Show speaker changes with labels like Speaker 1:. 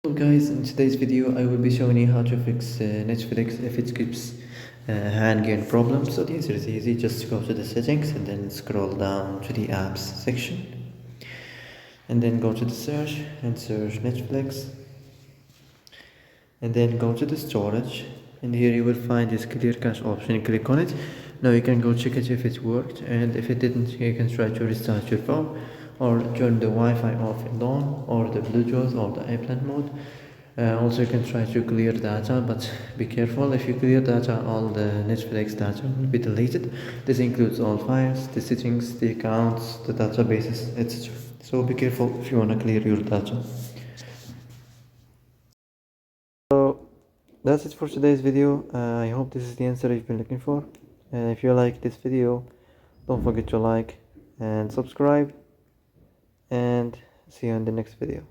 Speaker 1: Hello guys, in today's video I will be showing you how to fix Netflix if it keeps hand gain problems. So the answer is easy, just go to the settings and then scroll down to the apps section and then go to the search and search Netflix and then go to the storage, and here you will find this clear cache option. Click on it. Now you can go check it if it worked, and if it didn't you can try to restart your phone or turn the Wi-Fi off and on, or the Bluetooth or the airplane mode. Also you can try to clear data, but be careful. If you clear data, all the Netflix data will be deleted. This includes all files, the settings, the accounts, the databases, etc. So be careful if you want to clear your data. So that's it for today's video. I hope this is the answer you've been looking for. And if you like this video, don't forget to like and subscribe, and see you in the next video.